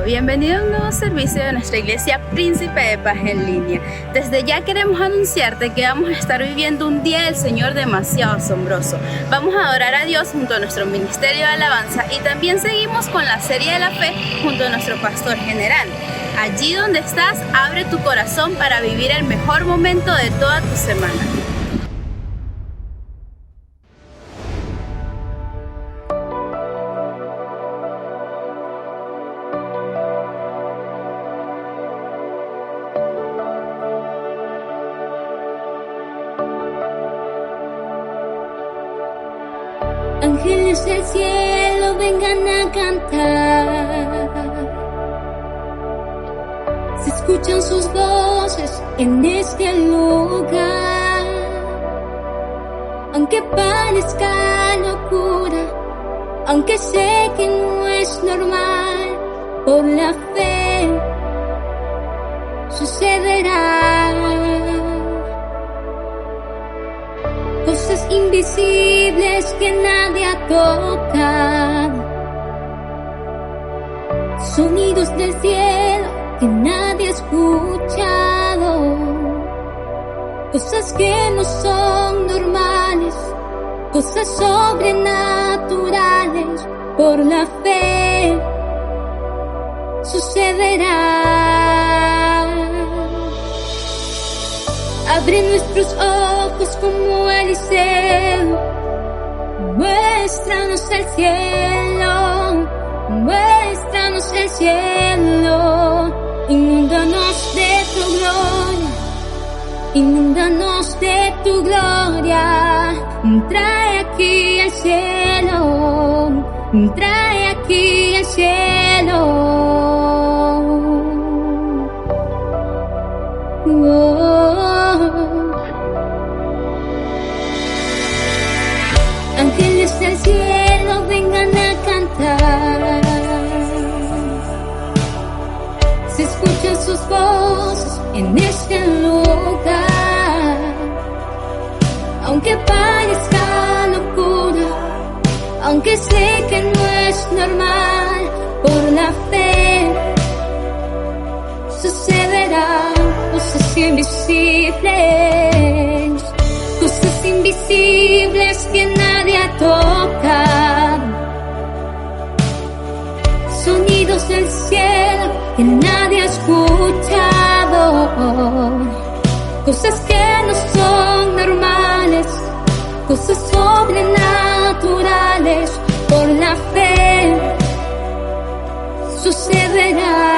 bienvenido a un nuevo servicio de nuestra iglesia Príncipe de Paz en línea. Desde ya queremos anunciarte que vamos a estar viviendo un día del Señor demasiado asombroso. Vamos a adorar a Dios junto a nuestro ministerio de alabanza y también seguimos con la serie de la fe junto a nuestro pastor general. Allí donde estás, abre tu corazón para vivir el mejor momento de toda tu semana. Ángeles del cielo vengan a cantar. Se escuchan sus voces en este lugar. Aunque parezca locura, aunque sé que no es normal, por la fe sucederá. Cosas invisibles que nadie ha tocado, sonidos del cielo que nadie ha escuchado, cosas que no son normales, cosas sobrenaturales, por la fe sucederá. Abre nuestros ojos como Eliseo, muéstranos el cielo, muéstranos el cielo, inúndanos de tu gloria, inúndanos de tu gloria, trae aquí el cielo, trae aquí el cielo. Ángeles del cielo vengan a cantar. Se escuchan sus voces en este lugar. Aunque parezca locura, aunque sé que no es normal, por la fe sucederá. Cosas invisibles, cosas invisibles que nadie ha tocado, sonidos del cielo que nadie ha escuchado, cosas que no son normales, cosas sobrenaturales, por la fe sucederá.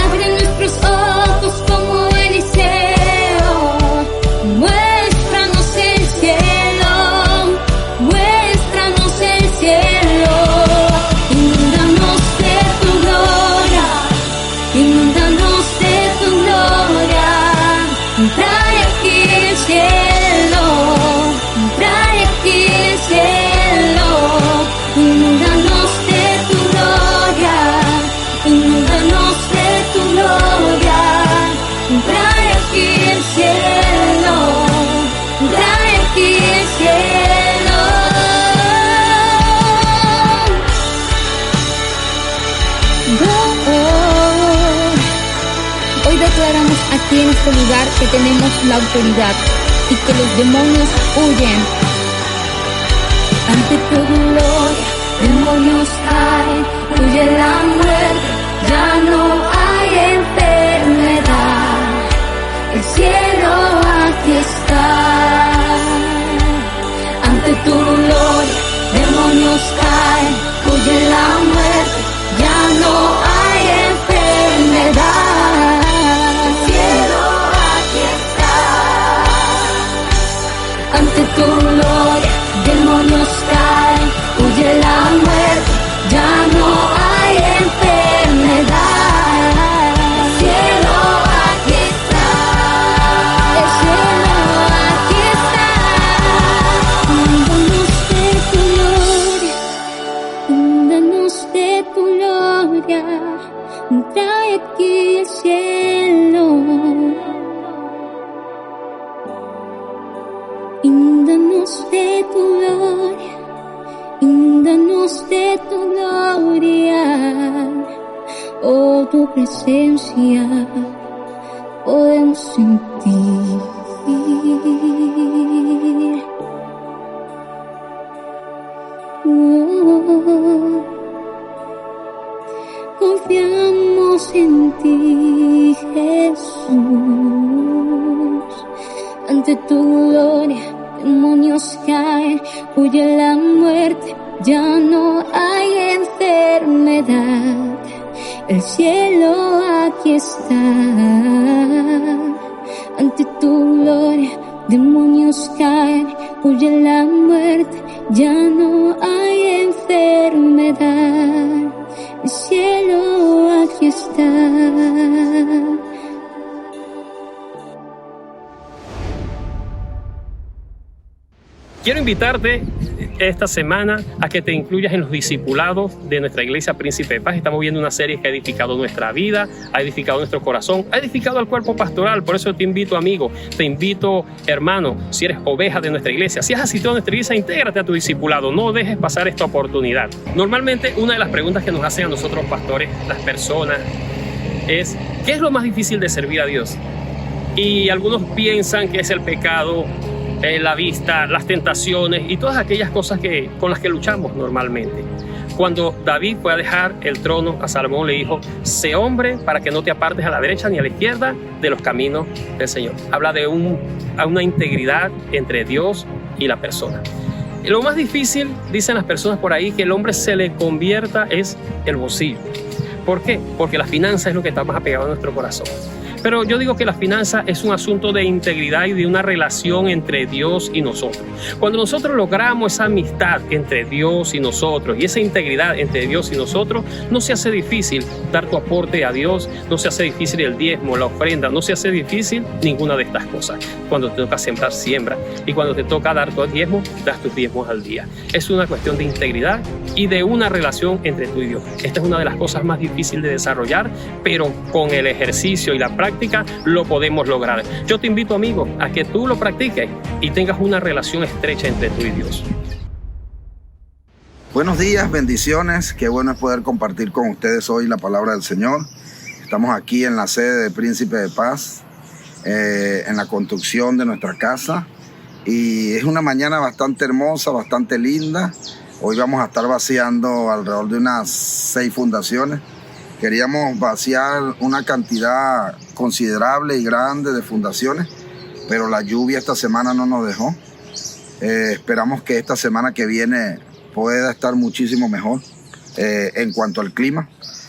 Abre nuestros ojos como Eliseo, muéstranos el cielo, muéstranos el cielo, inúndanos de tu gloria, inúndanos de tu gloria, trae aquí el cielo, trae aquí el cielo, inúndanos de tu gloria, inúndanos de tu gloria, trae aquí el cielo, trae aquí el cielo. Hoy declaramos aquí en este lugar que tenemos la autoridad y que los demonios huyen. Ante tu gloria, demonios caen, huye la muerte, ya no hay enfermedad. El cielo aquí está. Ante tu gloria, demonios caen, huye la muerte, ya no hay enfermedad. El cielo aquí está. Ante tu gloria, demonios caen, huye la muerte, ya no hay enfermedad. tu presencia podemos sentir. Confiamos en ti, Jesús. Ante tu gloria, demonios caen, huye la muerte, ya no hay enfermedad. El cielo aquí está. Ante tu gloria, demonios caen, huye la muerte, ya no hay enfermedad. El cielo aquí está. Quiero invitarte esta semana a que te incluyas en los discipulados de nuestra iglesia Príncipe de Paz. Estamos viendo una serie que ha edificado nuestra vida, ha edificado nuestro corazón, ha edificado al cuerpo pastoral. Por eso te invito, amigo, te invito, hermano, si eres oveja de nuestra iglesia, si has asistido a nuestra iglesia, intégrate a tu discipulado, no dejes pasar esta oportunidad. Normalmente una de las preguntas que nos hacen a nosotros pastores, las personas, es ¿qué es lo más difícil de servir a Dios? Y algunos piensan que es el pecado, la vista, las tentaciones y todas aquellas cosas con las que luchamos normalmente. Cuando David fue a dejar el trono a Salomón, le dijo: sé hombre para que no te apartes a la derecha ni a la izquierda de los caminos del Señor. Habla de una integridad entre Dios y la persona. Y lo más difícil, dicen las personas por ahí, que el hombre se le convierta es el bolsillo. ¿Por qué? Porque la finanza es lo que está más apegado a nuestro corazón. Pero yo digo que la finanza es un asunto de integridad y de una relación entre Dios y nosotros. Cuando nosotros logramos esa amistad entre Dios y nosotros y esa integridad entre Dios y nosotros, no se hace difícil dar tu aporte a Dios, no se hace difícil el diezmo, la ofrenda, no se hace difícil ninguna de estas cosas. Cuando te toca sembrar, siembra. Y cuando te toca dar tu diezmo, das tus diezmos al día. Es una cuestión de integridad y de una relación entre tú y Dios. Esta es una de las cosas más difíciles de desarrollar, pero con el ejercicio y la práctica lo podemos lograr. Yo te invito, amigo, a que tú lo practiques y tengas una relación estrecha entre tú y Dios. Buenos días, bendiciones. Qué bueno es poder compartir con ustedes hoy la palabra del Señor. Estamos aquí en la sede de Príncipe de Paz, en la construcción de nuestra casa. Y es una mañana bastante hermosa, bastante linda. Hoy vamos a estar vaciando alrededor de unas 6 fundaciones. Queríamos vaciar una cantidad considerable y grande de fundaciones, pero la lluvia esta semana no nos dejó. Esperamos que esta semana que viene pueda estar muchísimo mejor en cuanto al clima,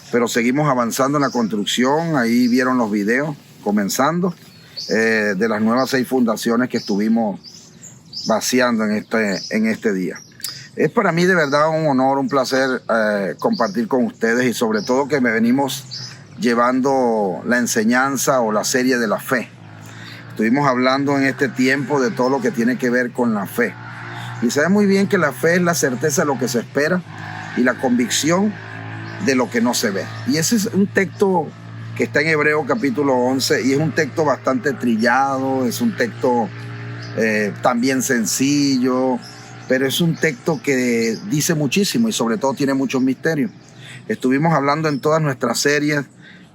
pero seguimos avanzando en la construcción. Ahí vieron los videos comenzando de las nuevas 6 fundaciones que estuvimos vaciando en este día. Es para mí de verdad un honor, un placer compartir con ustedes y sobre todo que me venimos llevando la enseñanza o la serie de la fe. Estuvimos hablando en este tiempo de todo lo que tiene que ver con la fe. Y saben muy bien que la fe es la certeza de lo que se espera y la convicción de lo que no se ve. Y ese es un texto que está en Hebreos capítulo 11 y es un texto bastante trillado, es un texto también sencillo, pero es un texto que dice muchísimo y sobre todo tiene muchos misterios. Estuvimos hablando en todas nuestras series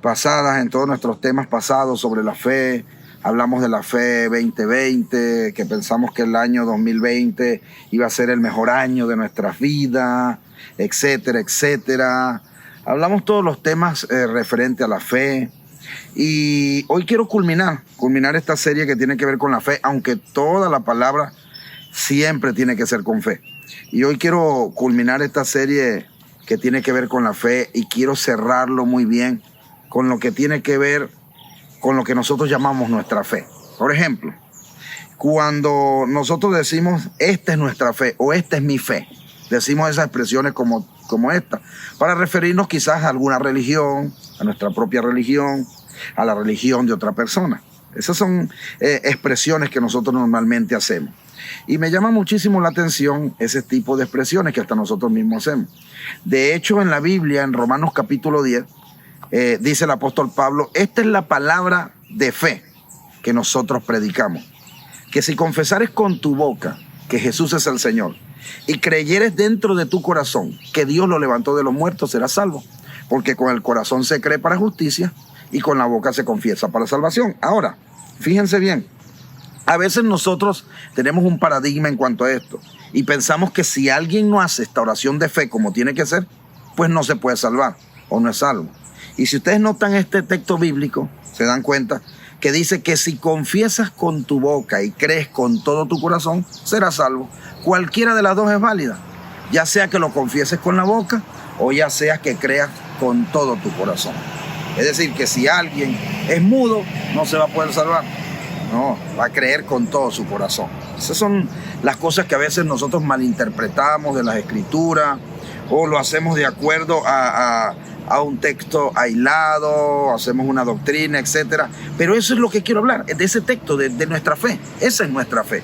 pasadas, en todos nuestros temas pasados sobre la fe. Hablamos de la fe 2020, que pensamos que el año 2020 iba a ser el mejor año de nuestras vidas, etcétera, etcétera. Hablamos todos los temas referentes a la fe. Y hoy quiero culminar esta serie que tiene que ver con la fe, aunque toda la palabra siempre tiene que ser con fe. Y hoy quiero culminar esta serie que tiene que ver con la fe y quiero cerrarlo muy bien con lo que tiene que ver con lo que nosotros llamamos nuestra fe. Por ejemplo, cuando nosotros decimos esta es nuestra fe o esta es mi fe, decimos esas expresiones como esta, para referirnos quizás a alguna religión, a nuestra propia religión, a la religión de otra persona. Esas son expresiones que nosotros normalmente hacemos. Y me llama muchísimo la atención ese tipo de expresiones que hasta nosotros mismos hacemos. De hecho, en la Biblia, en Romanos capítulo 10, dice el apóstol Pablo, esta es la palabra de fe que nosotros predicamos. Que si confesares con tu boca que Jesús es el Señor y creyeres dentro de tu corazón que Dios lo levantó de los muertos, serás salvo. porque con el corazón se cree para justicia y con la boca se confiesa para salvación. Ahora, fíjense bien, a veces nosotros tenemos un paradigma en cuanto a esto y pensamos que si alguien no hace esta oración de fe como tiene que ser, pues no se puede salvar o no es salvo. Y si ustedes notan este texto bíblico, se dan cuenta que dice que si confiesas con tu boca y crees con todo tu corazón, serás salvo. Cualquiera de las dos es válida, ya sea que lo confieses con la boca o ya sea que creas con todo tu corazón. Es decir, que si alguien es mudo, no se va a poder salvar. No, va a creer con todo su corazón. Esas son las cosas que a veces nosotros malinterpretamos de las Escrituras o lo hacemos de acuerdo a un texto aislado, hacemos una doctrina, etcétera. Pero eso es lo que quiero hablar, de ese texto, de nuestra fe. Esa es nuestra fe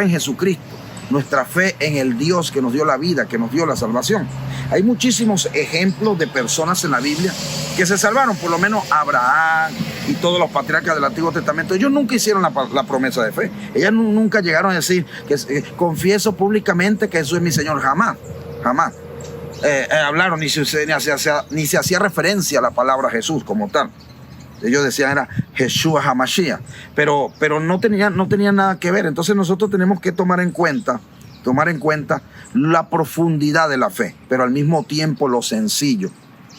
en Jesucristo, nuestra fe en el Dios que nos dio la vida, que nos dio la salvación. Hay muchísimos ejemplos de personas en la Biblia que se salvaron, por lo menos Abraham y todos los patriarcas del Antiguo Testamento. Ellos nunca hicieron la promesa de fe. Ellos nunca llegaron a decir que confieso públicamente que Jesús es mi Señor. Jamás. Hablaron ni se hacía referencia a la palabra Jesús como tal. Ellos decían era Yeshua HaMashiach, pero no tenían nada que ver. Entonces nosotros tenemos que tomar en cuenta la profundidad de la fe, pero al mismo tiempo lo sencillo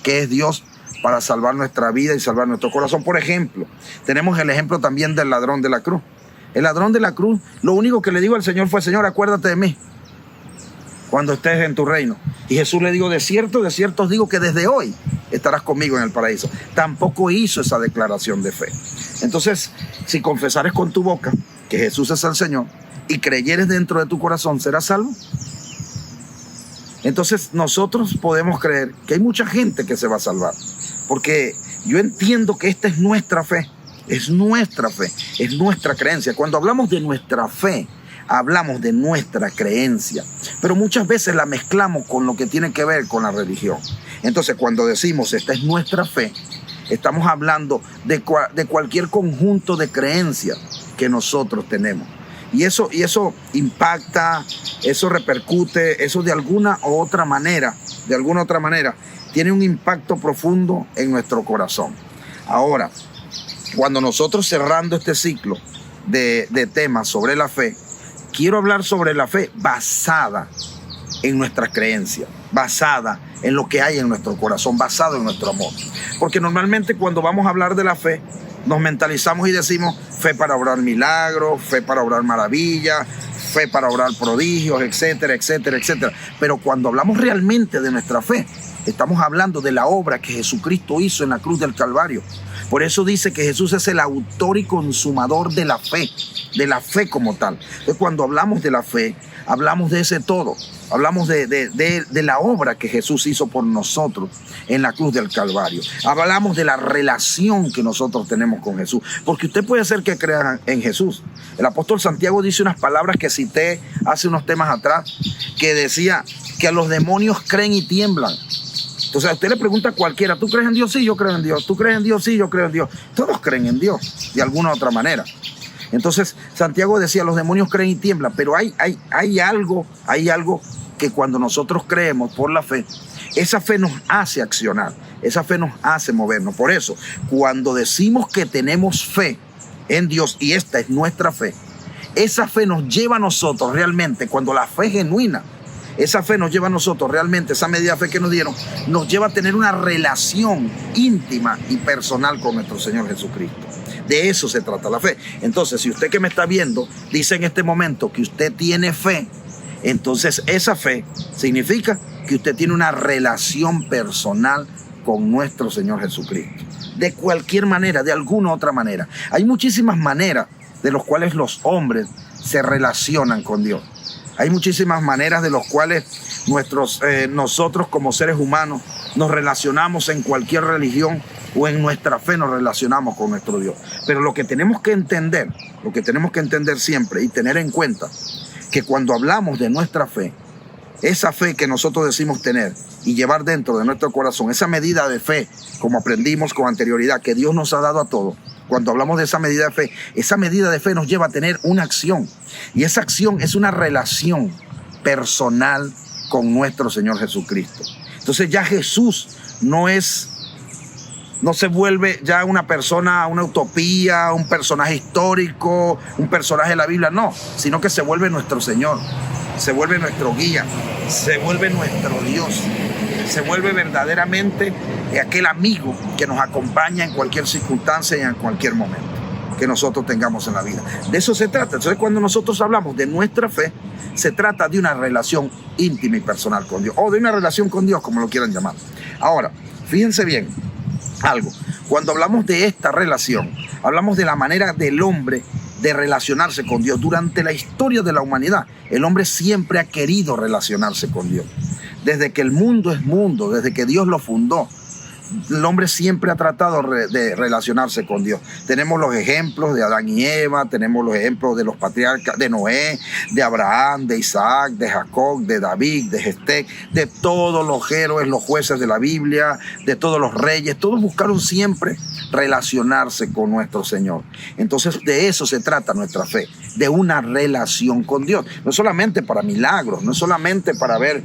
que es Dios para salvar nuestra vida y salvar nuestro corazón. Por ejemplo, tenemos el ejemplo también del ladrón de la cruz. El ladrón de la cruz, lo único que le dijo al Señor fue: Señor, acuérdate de mí cuando estés en tu reino. Y Jesús le dijo: de cierto os digo que desde hoy estarás conmigo en el paraíso. Tampoco hizo esa declaración de fe. Entonces, si confesares con tu boca que Jesús es el Señor y creyeres dentro de tu corazón, ¿serás salvo? Entonces nosotros podemos creer que hay mucha gente que se va a salvar, porque yo entiendo que esta es nuestra fe, es nuestra creencia. Cuando hablamos de nuestra fe, hablamos de nuestra creencia, pero muchas veces la mezclamos con lo que tiene que ver con la religión. Entonces, cuando decimos esta es nuestra fe, estamos hablando de cualquier conjunto de creencias que nosotros tenemos. Y eso impacta, eso repercute, eso de alguna u otra manera, tiene un impacto profundo en nuestro corazón. Ahora, cuando nosotros cerrando este ciclo de temas sobre la fe, quiero hablar sobre la fe basada en nuestras creencias, basada en lo que hay en nuestro corazón, basado en nuestro amor. Porque normalmente cuando vamos a hablar de la fe, nos mentalizamos y decimos fe para obrar milagros, fe para obrar maravillas, fe para obrar prodigios, etcétera, etcétera, etcétera. Pero cuando hablamos realmente de nuestra fe, estamos hablando de la obra que Jesucristo hizo en la cruz del Calvario. Por eso dice que Jesús es el autor y consumador de la fe como tal. Entonces, cuando hablamos de la fe, hablamos de ese todo. Hablamos de la obra que Jesús hizo por nosotros en la cruz del Calvario. Hablamos de la relación que nosotros tenemos con Jesús. Porque usted puede ser que crea en Jesús. El apóstol Santiago dice unas palabras que cité hace unos temas atrás, que decía que a los demonios creen y tiemblan. Entonces, a usted le pregunta a cualquiera: ¿tú crees en Dios? Sí, yo creo en Dios. ¿Tú crees en Dios? Sí, yo creo en Dios. Todos creen en Dios, de alguna u otra manera. Entonces, Santiago decía: los demonios creen y tiemblan. Pero hay algo que cuando nosotros creemos por la fe, esa fe nos hace accionar, esa fe nos hace movernos. Por eso, cuando decimos que tenemos fe en Dios, y esta es nuestra fe, esa fe nos lleva a nosotros realmente, cuando la fe es genuina, esa fe nos lleva a nosotros realmente, esa medida de fe que nos dieron, nos lleva a tener una relación íntima y personal con nuestro Señor Jesucristo. De eso se trata la fe. Entonces, si usted que me está viendo dice en este momento que usted tiene fe, entonces esa fe significa que usted tiene una relación personal con nuestro Señor Jesucristo. De cualquier manera, de alguna otra manera. Hay muchísimas maneras de las cuales los hombres se relacionan con Dios. Hay muchísimas maneras de las cuales nosotros como seres humanos nos relacionamos en cualquier religión o en nuestra fe nos relacionamos con nuestro Dios. Pero lo que tenemos que entender siempre y tener en cuenta, que cuando hablamos de nuestra fe, esa fe que nosotros decimos tener y llevar dentro de nuestro corazón, esa medida de fe, como aprendimos con anterioridad, que Dios nos ha dado a todos, cuando hablamos de esa medida de fe nos lleva a tener una acción. Y esa acción es una relación personal con nuestro Señor Jesucristo. Entonces ya Jesús no se vuelve ya una persona, una utopía, un personaje histórico, un personaje de la Biblia, no, sino que se vuelve nuestro Señor, se vuelve nuestro guía, se vuelve nuestro Dios, se vuelve verdaderamente aquel amigo que nos acompaña en cualquier circunstancia y en cualquier momento que nosotros tengamos en la vida. De eso se trata. Entonces, cuando nosotros hablamos de nuestra fe, se trata de una relación íntima y personal con Dios, o de una relación con Dios, como lo quieran llamar. Ahora, fíjense bien algo. Cuando hablamos de esta relación, hablamos de la manera del hombre de relacionarse con Dios. Durante la historia de la humanidad, el hombre siempre ha querido relacionarse con Dios. Desde que el mundo es mundo, desde que Dios lo fundó, el hombre siempre ha tratado de relacionarse con Dios. Tenemos los ejemplos de Adán y Eva, tenemos los ejemplos de los patriarcas, de Noé, de Abraham, de Isaac, de Jacob, de David, de Gestec, de todos los héroes, los jueces de la Biblia, de todos los reyes. Todos buscaron siempre relacionarse con nuestro Señor. Entonces, de eso se trata nuestra fe, de una relación con Dios. No solamente para milagros, no solamente para ver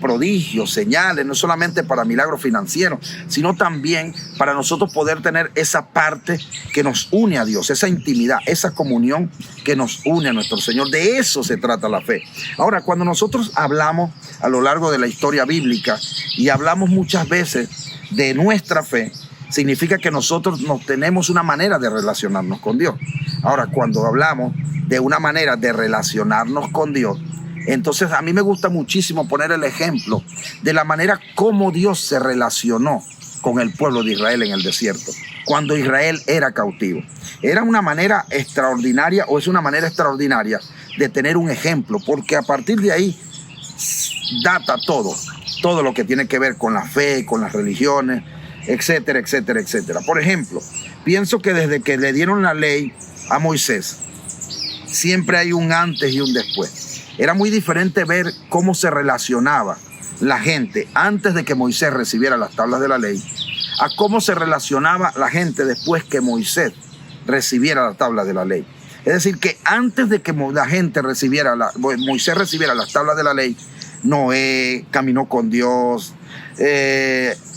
prodigios, señales, no solamente para milagros financieros, sino también para nosotros poder tener esa parte que nos une a Dios, esa intimidad, esa comunión que nos une a nuestro Señor. De eso se trata la fe. Ahora, cuando nosotros hablamos a lo largo de la historia bíblica y hablamos muchas veces de nuestra fe, significa que nosotros tenemos una manera de relacionarnos con Dios. Ahora, cuando hablamos de una manera de relacionarnos con Dios, entonces a mí me gusta muchísimo poner el ejemplo de la manera como Dios se relacionó con el pueblo de Israel en el desierto, cuando Israel era cautivo. Era una manera extraordinaria, o es una manera extraordinaria de tener un ejemplo, porque a partir de ahí data todo lo que tiene que ver con la fe, con las religiones, etcétera, etcétera, etcétera. Por ejemplo, pienso que desde que le dieron la ley a Moisés, siempre hay un antes y un después. Era muy diferente ver cómo se relacionaba la gente antes de que Moisés recibiera las tablas de la ley, a cómo se relacionaba la gente después que Moisés recibiera las tablas de la ley. Es decir, que antes de que la gente Moisés recibiera las tablas de la ley, Noé caminó con Dios,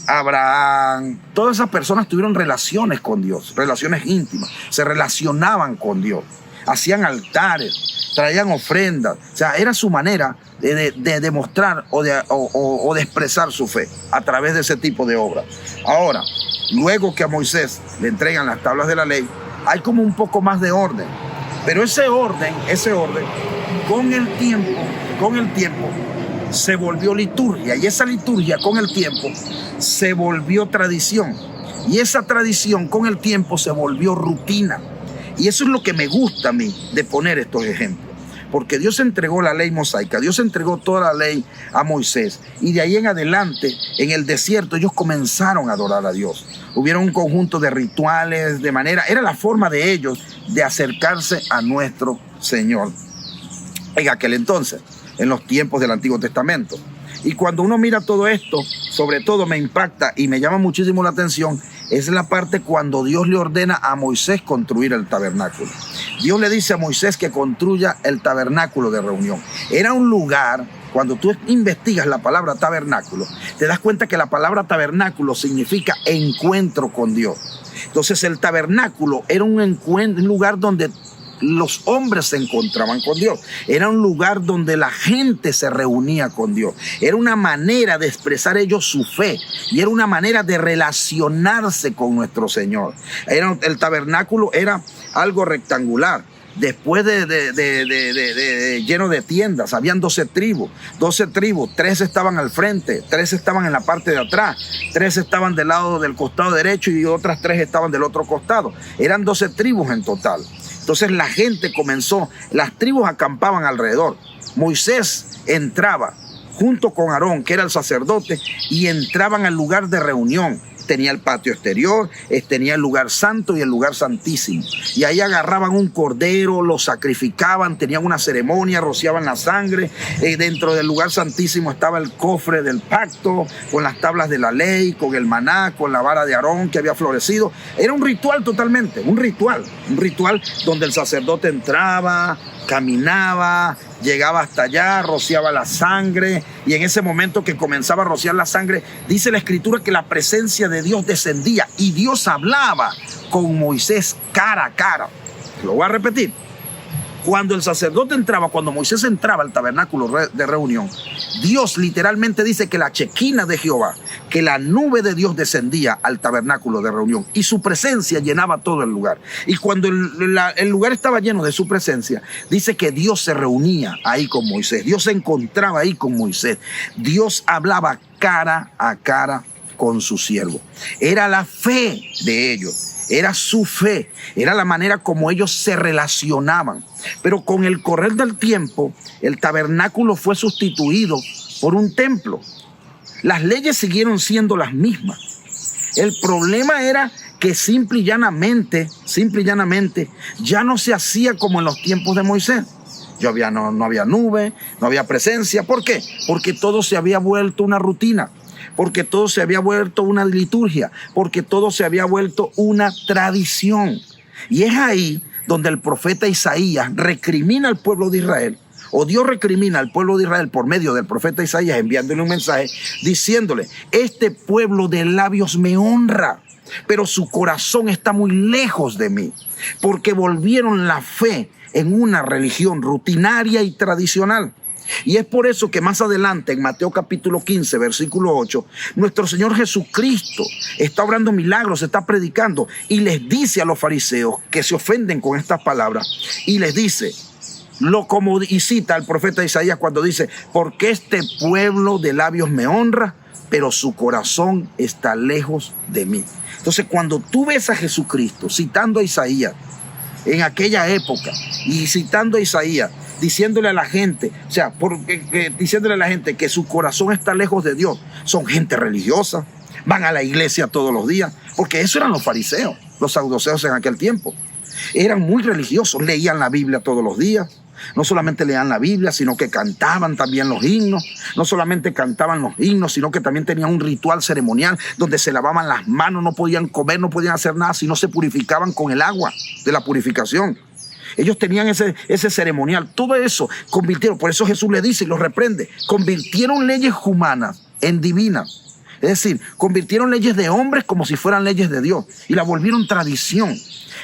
Abraham, todas esas personas tuvieron relaciones con Dios, relaciones íntimas, se relacionaban con Dios, hacían altares, traían ofrendas. O sea, era su manera de demostrar o de expresar su fe a través de ese tipo de obras. Ahora, luego que a Moisés le entregan las tablas de la ley, hay como un poco más de orden. Pero ese orden, con el tiempo, se volvió liturgia. Y esa liturgia, con el tiempo, se volvió tradición. Y esa tradición, con el tiempo, se volvió rutina. Y eso es lo que me gusta a mí de poner estos ejemplos. Porque Dios entregó la ley mosaica, Dios entregó toda la ley a Moisés. Y de ahí en adelante, en el desierto, ellos comenzaron a adorar a Dios. Hubieron un conjunto de rituales, era la forma de ellos de acercarse a nuestro Señor. En aquel entonces, en los tiempos del Antiguo Testamento. Y cuando uno mira todo esto, sobre todo me impacta y me llama muchísimo la atención, es la parte cuando Dios le ordena a Moisés construir el tabernáculo. Dios le dice a Moisés que construya el tabernáculo de reunión. Era un lugar, cuando tú investigas la palabra tabernáculo, te das cuenta que la palabra tabernáculo significa encuentro con Dios. Entonces el tabernáculo era un lugar donde los hombres se encontraban con Dios. Era un lugar donde la gente se reunía con Dios. Era una manera de expresar ellos su fe y era una manera de relacionarse con nuestro Señor. El tabernáculo era algo rectangular. Después lleno de tiendas, habían 12 tribus, 3 estaban al frente, 3 estaban en la parte de atrás, 3 estaban del lado del costado derecho y otras 3 estaban del otro costado. Eran 12 tribus en total. Entonces la gente comenzó, las tribus acampaban alrededor. Moisés entraba junto con Aarón, que era el sacerdote, y entraban al lugar de reunión. Tenía el patio exterior, tenía el lugar santo y el lugar santísimo. Y ahí agarraban un cordero, lo sacrificaban, tenían una ceremonia, rociaban la sangre. Dentro del lugar santísimo estaba el cofre del pacto, con las tablas de la ley, con el maná, con la vara de Aarón que había florecido. Era un ritual totalmente, un ritual donde el sacerdote entraba, caminaba, llegaba hasta allá, rociaba la sangre, y en ese momento que comenzaba a rociar la sangre, dice la Escritura que la presencia de Dios descendía y Dios hablaba con Moisés cara a cara. Lo voy a repetir. Cuando el sacerdote entraba, cuando Moisés entraba al tabernáculo de reunión, Dios literalmente dice que la chequina de Jehová, que la nube de Dios descendía al tabernáculo de reunión y su presencia llenaba todo el lugar. Y cuando el lugar estaba lleno de su presencia, dice que Dios se reunía ahí con Moisés. Dios se encontraba ahí con Moisés. Dios hablaba cara a cara con su siervo. Era la fe de ellos. Era su fe, era la manera como ellos se relacionaban. Pero con el correr del tiempo, el tabernáculo fue sustituido por un templo. Las leyes siguieron siendo las mismas. El problema era que simple y llanamente, ya no se hacía como en los tiempos de Moisés. No había nube, no había presencia. ¿Por qué? Porque todo se había vuelto una rutina. Porque todo se había vuelto una liturgia, porque todo se había vuelto una tradición. Y es ahí donde el profeta Isaías recrimina al pueblo de Israel, o Dios recrimina al pueblo de Israel por medio del profeta Isaías, enviándole un mensaje, diciéndole: este pueblo de labios me honra, pero su corazón está muy lejos de mí, porque volvieron la fe en una religión rutinaria y tradicional. Y es por eso que más adelante, en Mateo capítulo 15, versículo 8, nuestro Señor Jesucristo está obrando milagros, está predicando y les dice a los fariseos que se ofenden con estas palabras, y les dice, y cita al profeta Isaías cuando dice: porque este pueblo de labios me honra, pero su corazón está lejos de mí. Entonces, cuando tú ves a Jesucristo citando a Isaías en aquella época y citando a Isaías, diciéndole a la gente, diciéndole a la gente que su corazón está lejos de Dios, son gente religiosa, van a la iglesia todos los días, porque eso eran los fariseos, los saduceos en aquel tiempo. Eran muy religiosos, leían la Biblia todos los días. No solamente leían la Biblia, sino que cantaban también los himnos. No solamente cantaban los himnos, sino que también tenían un ritual ceremonial donde se lavaban las manos, no podían comer, no podían hacer nada, sino se purificaban con el agua de la purificación. Ellos tenían ese ceremonial, todo eso convirtieron. Por eso Jesús le dice y los reprende: convirtieron leyes humanas en divinas. Es decir, convirtieron leyes de hombres como si fueran leyes de Dios y la volvieron tradición.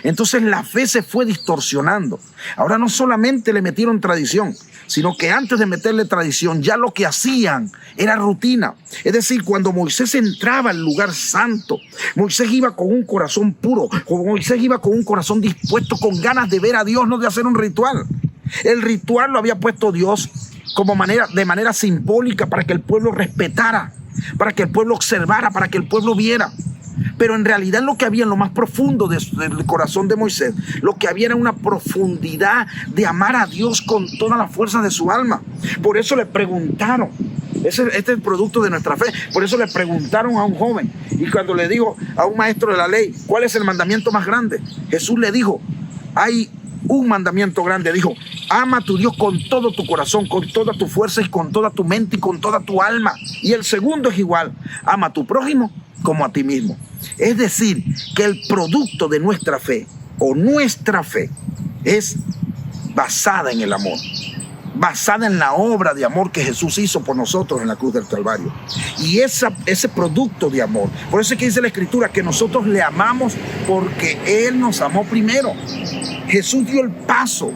Entonces la fe se fue distorsionando. Ahora no solamente le metieron tradición, sino que antes de meterle tradición, ya lo que hacían era rutina. Es decir, cuando Moisés entraba al lugar santo, Moisés iba con un corazón puro, Moisés iba con un corazón dispuesto, con ganas de ver a Dios, no de hacer un ritual. El ritual lo había puesto Dios de manera simbólica para que el pueblo respetara, para que el pueblo observara, para que el pueblo viera. Pero en realidad lo que había en lo más profundo del corazón de Moisés, lo que había era una profundidad de amar a Dios con toda la fuerza de su alma. Por eso le preguntaron, este es el producto de nuestra fe, por eso le preguntaron a un joven, y cuando le dijo a un maestro de la ley, ¿cuál es el mandamiento más grande? Jesús le dijo, hay un mandamiento grande, dijo: ama a tu Dios con todo tu corazón, con toda tu fuerza y con toda tu mente y con toda tu alma. Y el segundo es igual: ama a tu prójimo como a ti mismo. Es decir, que el producto de nuestra fe, o nuestra fe, es basada en el amor, basada en la obra de amor que Jesús hizo por nosotros en la cruz del Calvario. Y ese producto de amor, por eso es que dice la Escritura que nosotros le amamos porque Él nos amó primero. Jesús dio el paso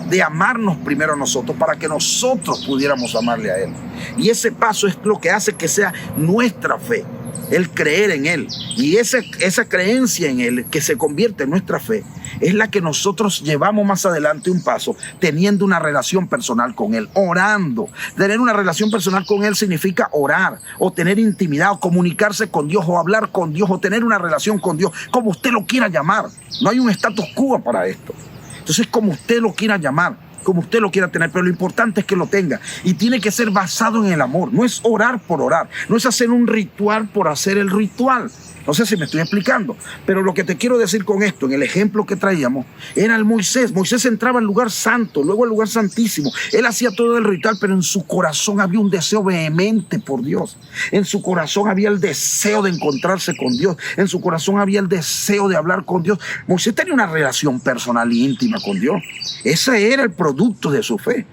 de amarnos primero a nosotros para que nosotros pudiéramos amarle a Él. Y ese paso es lo que hace que sea nuestra fe, el creer en Él. Y esa creencia en Él, que se convierte en nuestra fe, es la que nosotros llevamos más adelante un paso, teniendo una relación personal con Él, orando. Tener una relación personal con Él significa orar, o tener intimidad, o comunicarse con Dios, o hablar con Dios, o tener una relación con Dios, como usted lo quiera llamar. No hay un status quo para esto. Entonces, como usted lo quiera llamar, como usted lo quiera tener, pero lo importante es que lo tenga, y tiene que ser basado en el amor. No es orar por orar, no es hacer un ritual por hacer el ritual. No sé si me estoy explicando, pero lo que te quiero decir con esto, en el ejemplo que traíamos, era el Moisés. Moisés entraba al lugar santo, luego al lugar santísimo. Él hacía todo el ritual, pero en su corazón había un deseo vehemente por Dios. En su corazón había el deseo de encontrarse con Dios. En su corazón había el deseo de hablar con Dios. Moisés tenía una relación personal e íntima con Dios. Ese era el producto de su fe.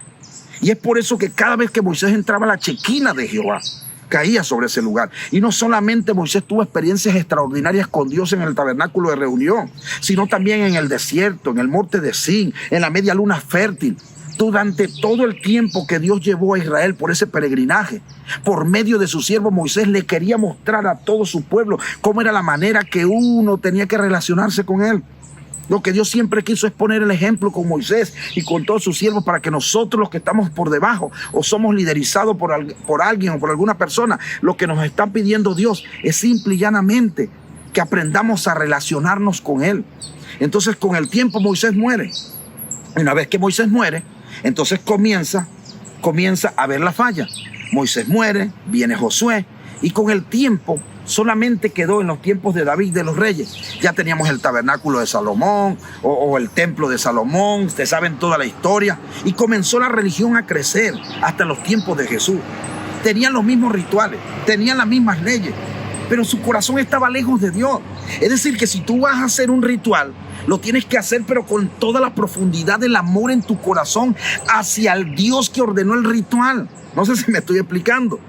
Y es por eso que cada vez que Moisés entraba a la chequina de Jehová, caía sobre ese lugar. Y no solamente Moisés tuvo experiencias extraordinarias con Dios en el tabernáculo de reunión, sino también en el desierto, en el monte de Sin, en la media luna fértil. Durante todo el tiempo que Dios llevó a Israel por ese peregrinaje, por medio de su siervo Moisés, le quería mostrar a todo su pueblo cómo era la manera que uno tenía que relacionarse con él. Lo que Dios siempre quiso es poner el ejemplo con Moisés y con todos sus siervos, para que nosotros, los que estamos por debajo o somos liderizados por alguien o por alguna persona, lo que nos está pidiendo Dios es simple y llanamente que aprendamos a relacionarnos con él. Entonces, con el tiempo Moisés muere. Una vez que Moisés muere, entonces comienza a ver la falla. Moisés muere, viene Josué, y con el tiempo solamente quedó en los tiempos de David, de los reyes. Ya teníamos el tabernáculo de Salomón o el templo de Salomón, ustedes saben toda la historia, y comenzó la religión a crecer hasta los tiempos de Jesús. Tenían los mismos rituales, tenían las mismas leyes, pero su corazón estaba lejos de Dios. Es decir, que si tú vas a hacer un ritual, lo tienes que hacer, pero con toda la profundidad del amor en tu corazón hacia el Dios que ordenó el ritual. No sé si me estoy explicando.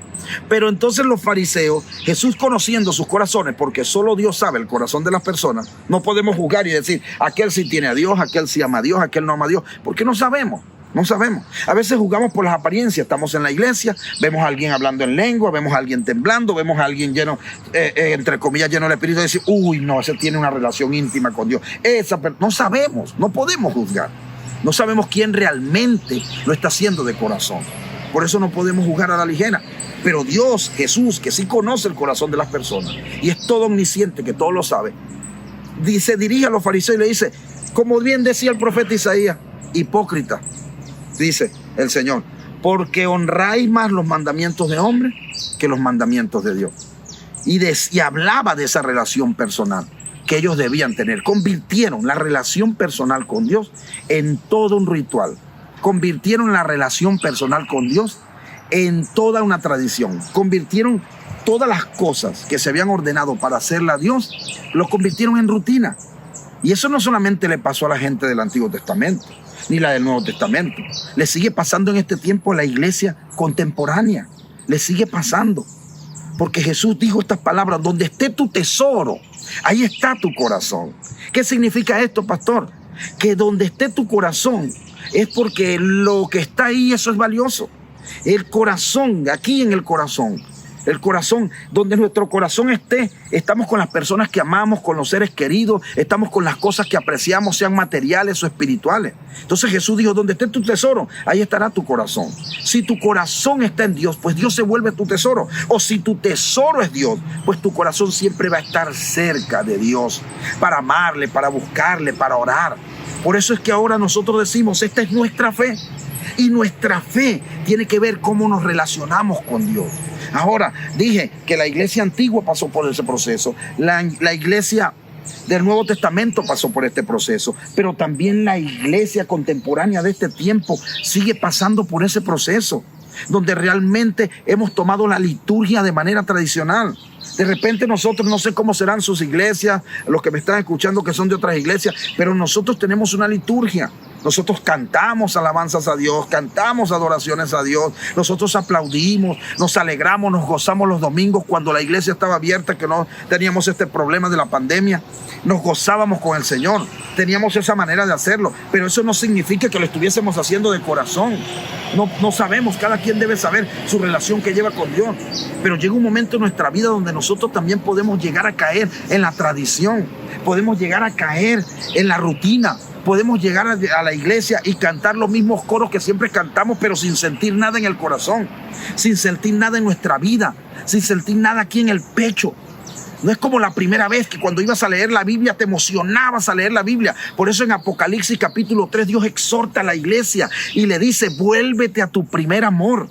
Pero entonces los fariseos, Jesús conociendo sus corazones, porque solo Dios sabe el corazón de las personas, no podemos juzgar y decir, aquel sí tiene a Dios, aquel sí ama a Dios, aquel no ama a Dios, porque no sabemos. No sabemos. A veces jugamos por las apariencias. Estamos en la iglesia, vemos a alguien hablando en lengua, vemos a alguien temblando, vemos a alguien lleno, entre comillas, lleno del Espíritu, y decir, uy, no, ese tiene una relación íntima con Dios. No sabemos, no podemos juzgar. No sabemos quién realmente lo está haciendo de corazón. Por eso no podemos juzgar a la ligera. Pero Dios, Jesús, que sí conoce el corazón de las personas y es todo omnisciente, que todo lo sabe, se dirige a los fariseos y le dice, como bien decía el profeta Isaías, hipócrita, dice el Señor, porque honráis más los mandamientos de hombre que los mandamientos de Dios. Y hablaba de esa relación personal que ellos debían tener. Convirtieron la relación personal con Dios en todo un ritual. Convirtieron la relación personal con Dios en toda una tradición. Convirtieron todas las cosas que se habían ordenado para hacerla a Dios, lo convirtieron en rutina. Y eso no solamente le pasó a la gente del Antiguo Testamento, ni la del Nuevo Testamento. Le sigue pasando en este tiempo a la iglesia contemporánea. Le sigue pasando. Porque Jesús dijo estas palabras, donde esté tu tesoro, ahí está tu corazón. ¿Qué significa esto, pastor? Que donde esté tu corazón es porque lo que está ahí, eso es valioso. El corazón, aquí en el corazón, donde nuestro corazón esté, estamos con las personas que amamos, con los seres queridos, estamos con las cosas que apreciamos, sean materiales o espirituales. Entonces Jesús dijo, donde esté tu tesoro, ahí estará tu corazón. Si tu corazón está en Dios, pues Dios se vuelve tu tesoro. O si tu tesoro es Dios, pues tu corazón siempre va a estar cerca de Dios, para amarle, para buscarle, para orar. Por eso es que ahora nosotros decimos, esta es nuestra fe. Y nuestra fe tiene que ver cómo nos relacionamos con Dios. Ahora, dije que la iglesia antigua pasó por ese proceso. La iglesia del Nuevo Testamento pasó por este proceso. Pero también la iglesia contemporánea de este tiempo sigue pasando por ese proceso, donde realmente hemos tomado la liturgia de manera tradicional. De repente nosotros, no sé cómo serán sus iglesias, los que me están escuchando que son de otras iglesias, pero nosotros tenemos una liturgia. Nosotros cantamos alabanzas a Dios, cantamos adoraciones a Dios, nosotros aplaudimos, nos alegramos, nos gozamos los domingos cuando la iglesia estaba abierta, que no teníamos este problema de la pandemia. Nos gozábamos con el Señor, teníamos esa manera de hacerlo, pero eso no significa que lo estuviésemos haciendo de corazón. No sabemos, cada quien debe saber su relación que lleva con Dios, pero llega un momento en nuestra vida donde nosotros también podemos llegar a caer en la tradición, podemos llegar a caer en la rutina. Podemos llegar a la iglesia y cantar los mismos coros que siempre cantamos, pero sin sentir nada en el corazón, sin sentir nada en nuestra vida, sin sentir nada aquí en el pecho. No es como la primera vez que cuando ibas a leer la Biblia te emocionabas a leer la Biblia. Por eso en Apocalipsis capítulo 3 Dios exhorta a la iglesia y le dice, vuélvete a tu primer amor.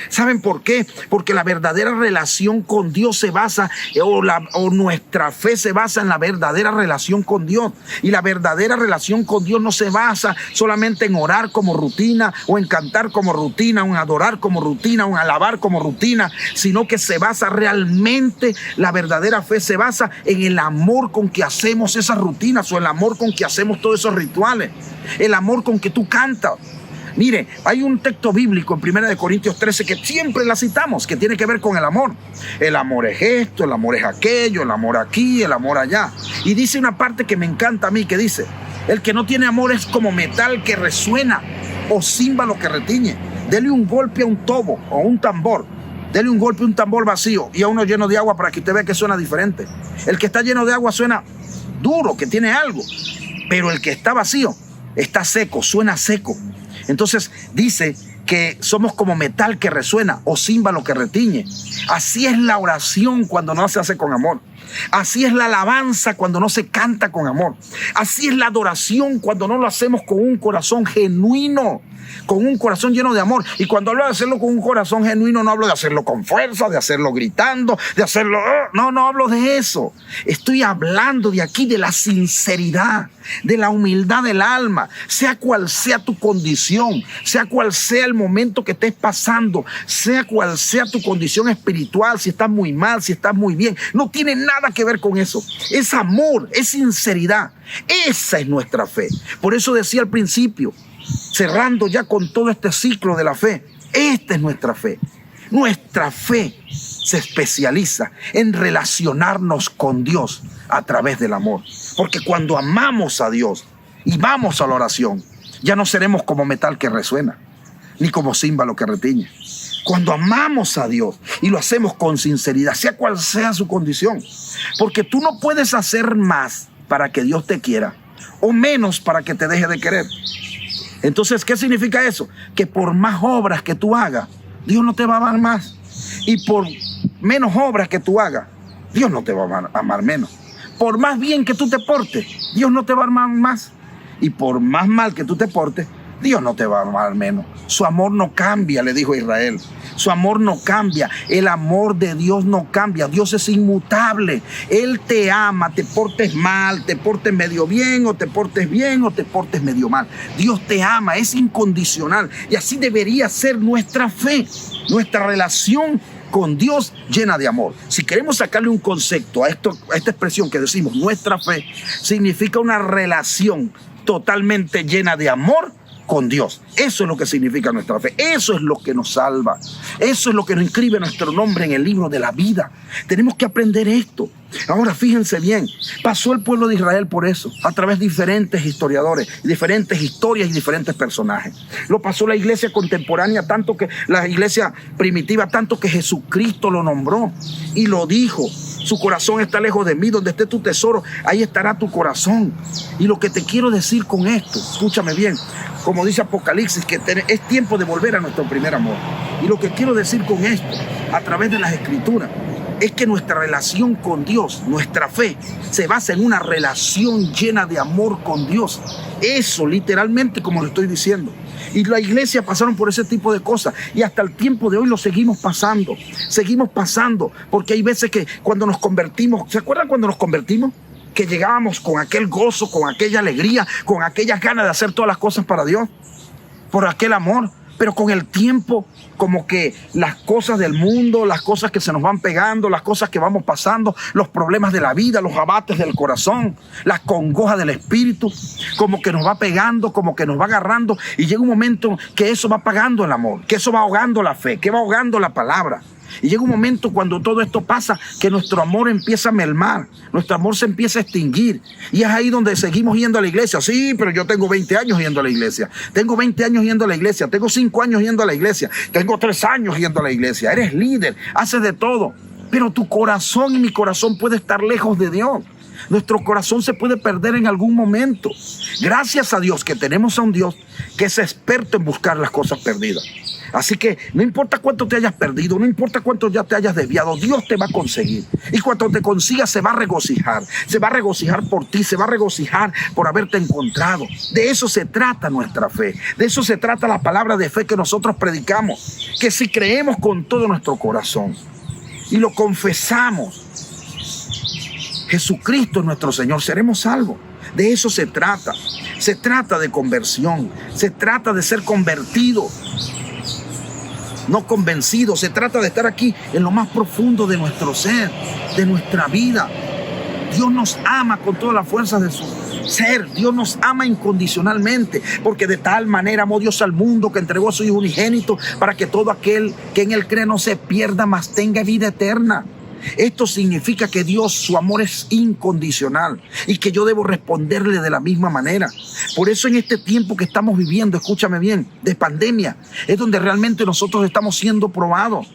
¿Saben por qué? Porque la verdadera relación con Dios se basa, o nuestra fe se basa en la verdadera relación con Dios. Y la verdadera relación con Dios no se basa solamente en orar como rutina, o en cantar como rutina, o en adorar como rutina, o en alabar como rutina, sino que se basa realmente, la verdadera fe se basa en el amor con que hacemos esas rutinas, o el amor con que hacemos todos esos rituales, el amor con que tú cantas. Mire, hay un texto bíblico en 1 Corintios 13 que siempre la citamos, que tiene que ver con el amor. El amor es esto, el amor es aquello, el amor aquí, el amor allá. Y dice una parte que me encanta a mí, que dice: el que no tiene amor es como metal que resuena o címbalo que retiñe. Dele un golpe a un tobo o un tambor. Dele un golpe a un tambor vacío y a uno lleno de agua para que usted vea que suena diferente. El que está lleno de agua suena duro, que tiene algo. Pero el que está vacío está seco, suena seco. Entonces dice que somos como metal que resuena o címbalo que retiñe. Así es la oración cuando no se hace con amor. Así es la alabanza cuando no se canta con amor. Así es la adoración cuando no lo hacemos con un corazón genuino, con un corazón lleno de amor. Y cuando hablo de hacerlo con un corazón genuino, no hablo de hacerlo con fuerza, de hacerlo gritando, de hacerlo... No hablo de eso. Estoy hablando de aquí de la sinceridad, de la humildad del alma, sea cual sea tu condición, sea cual sea el momento que estés pasando, sea cual sea tu condición espiritual, si estás muy mal, si estás muy bien, no tiene nada que ver con eso. Es amor, es sinceridad. Esa es nuestra fe. Por eso decía al principio, cerrando ya con todo este ciclo de la fe, esta es nuestra fe. Nuestra fe se especializa en relacionarnos con Dios a través del amor. Porque cuando amamos a Dios y vamos a la oración, ya no seremos como metal que resuena, ni como címbalo que retiñe. Cuando amamos a Dios y lo hacemos con sinceridad, sea cual sea su condición, porque tú no puedes hacer más para que Dios te quiera o menos para que te deje de querer. Entonces, ¿qué significa eso? Que por más obras que tú hagas, Dios no te va a amar más. Y por menos obras que tú hagas, Dios no te va a amar menos. Por más bien que tú te portes, Dios no te va a amar más. Y por más mal que tú te portes, Dios no te va a amar menos. Su amor no cambia, le dijo Israel. Su amor no cambia. El amor de Dios no cambia. Dios es inmutable. Él te ama, te portes mal, te portes medio bien o te portes medio mal. Dios te ama, es incondicional. Y así debería ser nuestra fe, nuestra relación con Dios llena de amor. Si queremos sacarle un concepto a esta expresión que decimos, nuestra fe, significa una relación totalmente llena de amor con Dios. Eso es lo que significa nuestra fe. Eso es lo que nos salva. Eso es lo que nos inscribe nuestro nombre en el libro de la vida. Tenemos que aprender esto. Ahora fíjense bien, pasó el pueblo de Israel por eso, a través de diferentes historiadores, diferentes historias y diferentes personajes. Lo pasó la iglesia contemporánea, tanto que la iglesia primitiva, tanto que Jesucristo lo nombró y lo dijo. Su corazón está lejos de mí, donde esté tu tesoro, ahí estará tu corazón. Y lo que te quiero decir con esto, escúchame bien, como dice Apocalipsis, que es tiempo de volver a nuestro primer amor. Y lo que quiero decir con esto, a través de las Escrituras, es que nuestra relación con Dios, nuestra fe, se basa en una relación llena de amor con Dios. Eso, literalmente, como lo estoy diciendo. Y la iglesia pasaron por ese tipo de cosas. Y hasta el tiempo de hoy lo seguimos pasando. Seguimos pasando. Porque hay veces que cuando nos convertimos, ¿se acuerdan cuando nos convertimos? Que llegábamos con aquel gozo, con aquella alegría, con aquellas ganas de hacer todas las cosas para Dios. Por aquel amor. Pero con el tiempo, como que las cosas del mundo, las cosas que se nos van pegando, las cosas que vamos pasando, los problemas de la vida, los abates del corazón, las congojas del espíritu, como que nos va pegando, como que nos va agarrando, y llega un momento que eso va apagando el amor, que eso va ahogando la fe, que va ahogando la palabra. Y llega un momento cuando todo esto pasa que nuestro amor empieza a mermar, nuestro amor se empieza a extinguir. Y es ahí donde seguimos yendo a la iglesia. Sí, pero yo tengo 20 años yendo a la iglesia. Tengo 20 años yendo a la iglesia. Tengo 5 años yendo a la iglesia. Tengo 3 años yendo a la iglesia. Eres líder, haces de todo. Pero tu corazón y mi corazón puede estar lejos de Dios. Nuestro corazón se puede perder en algún momento. Gracias a Dios que tenemos a un Dios que es experto en buscar las cosas perdidas. Así que no importa cuánto te hayas perdido, no importa cuánto ya te hayas desviado, Dios te va a conseguir. Y cuando te consiga se va a regocijar por ti, se va a regocijar por haberte encontrado. De eso se trata nuestra fe, de eso se trata la palabra de fe que nosotros predicamos. Que si creemos con todo nuestro corazón y lo confesamos, Jesucristo es nuestro Señor, seremos salvos. De eso se trata de conversión, se trata de ser convertido. No convencido, se trata de estar aquí en lo más profundo de nuestro ser, de nuestra vida. Dios nos ama con todas las fuerzas Dios nos ama incondicionalmente, porque de tal manera amó Dios al mundo que entregó a su Hijo unigénito para que todo aquel que en él cree no se pierda, mas tenga vida eterna. Esto significa que Dios, su amor es incondicional y que yo debo responderle de la misma manera. Por eso en este tiempo que estamos viviendo, escúchame bien, de pandemia, es donde realmente nosotros estamos siendo probados.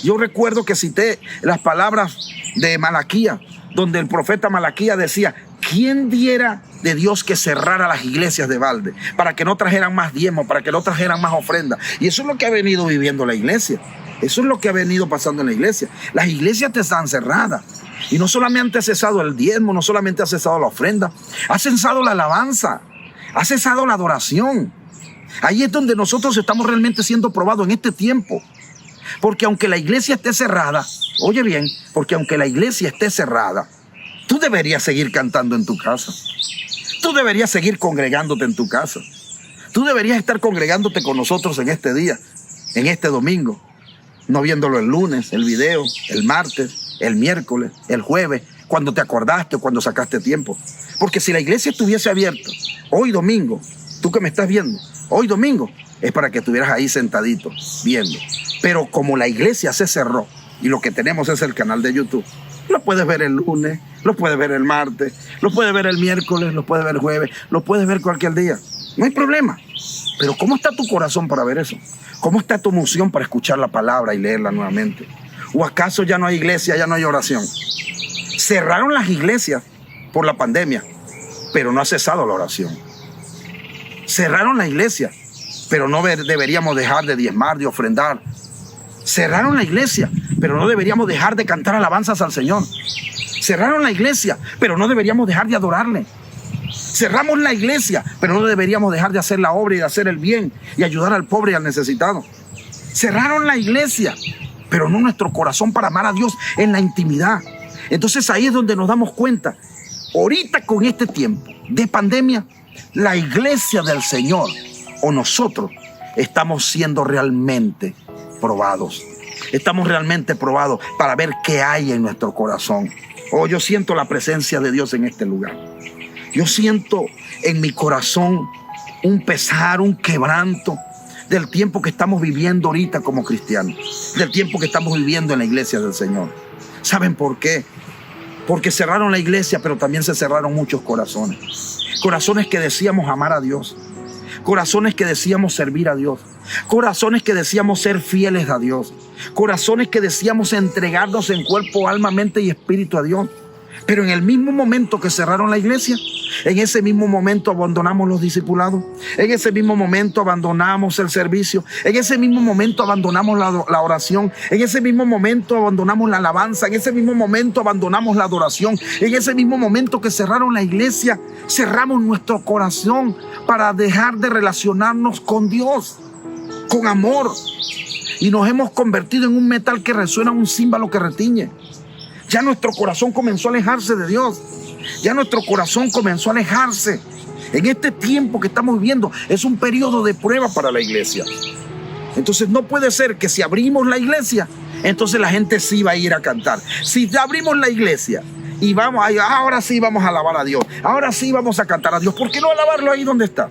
Yo recuerdo que cité las palabras de Malaquías, donde el profeta Malaquías decía: ¿quién diera de Dios que cerrara las iglesias de balde para que no trajeran más diezmos, para que no trajeran más ofrendas? Y eso es lo que ha venido viviendo la iglesia. Eso es lo que ha venido pasando en la iglesia. Las iglesias están cerradas. Y no solamente ha cesado el diezmo, no solamente ha cesado la ofrenda, ha cesado la alabanza, ha cesado la adoración. Ahí es donde nosotros estamos realmente siendo probados en este tiempo. Porque aunque la iglesia esté cerrada, oye bien, porque aunque la iglesia esté cerrada, tú deberías seguir cantando en tu casa. Tú deberías seguir congregándote en tu casa. Tú deberías estar congregándote con nosotros en este día, en este domingo. No viéndolo el lunes, el video, el martes, el miércoles, el jueves, cuando te acordaste o cuando sacaste tiempo. Porque si la iglesia estuviese abierta hoy domingo, tú que me estás viendo, hoy domingo, es para que estuvieras ahí sentadito, viendo. Pero como la iglesia se cerró y lo que tenemos es el canal de YouTube, lo puedes ver el lunes, lo puedes ver el martes, lo puedes ver el miércoles, lo puedes ver el jueves, lo puedes ver cualquier día. No hay problema. Pero ¿cómo está tu corazón para ver eso? ¿Cómo está tu emoción para escuchar la palabra y leerla nuevamente? ¿O acaso ya no hay iglesia, ya no hay oración? Cerraron las iglesias por la pandemia, pero no ha cesado la oración. Cerraron la iglesia, pero no deberíamos dejar de diezmar, de ofrendar. Cerraron la iglesia, pero no deberíamos dejar de cantar alabanzas al Señor. Cerraron la iglesia, pero no deberíamos dejar de adorarle. Cerramos la iglesia, pero no deberíamos dejar de hacer la obra y de hacer el bien y ayudar al pobre y al necesitado. Cerraron la iglesia, pero no nuestro corazón para amar a Dios en la intimidad. Entonces ahí es donde nos damos cuenta. Ahorita con este tiempo de pandemia, la iglesia del Señor o nosotros estamos siendo realmente probados. Estamos realmente probados para ver qué hay en nuestro corazón. Oh, yo siento la presencia de Dios en este lugar. Yo siento en mi corazón un pesar, un quebranto del tiempo que estamos viviendo ahorita como cristianos, del tiempo que estamos viviendo en la iglesia del Señor. ¿Saben por qué? Porque cerraron la iglesia, pero también se cerraron muchos corazones. Corazones que decíamos amar a Dios, corazones que decíamos servir a Dios, corazones que decíamos ser fieles a Dios, corazones que decíamos entregarnos en cuerpo, alma, mente y espíritu a Dios. Pero en el mismo momento que cerraron la iglesia, en ese mismo momento abandonamos los discipulados, en ese mismo momento abandonamos el servicio, en ese mismo momento abandonamos la oración, en ese mismo momento abandonamos la alabanza, en ese mismo momento abandonamos la adoración, en ese mismo momento que cerraron la iglesia, cerramos nuestro corazón para dejar de relacionarnos con Dios, con amor, y nos hemos convertido en un metal que resuena, un címbalo que retiñe. Ya nuestro corazón comenzó a alejarse de Dios. Ya nuestro corazón comenzó a alejarse. En este tiempo que estamos viviendo es un periodo de prueba para la iglesia. Entonces no puede ser que si abrimos la iglesia, entonces la gente sí va a ir a cantar. Si abrimos la iglesia y vamos, ahora sí vamos a alabar a Dios, ahora sí vamos a cantar a Dios, ¿por qué no alabarlo ahí donde está?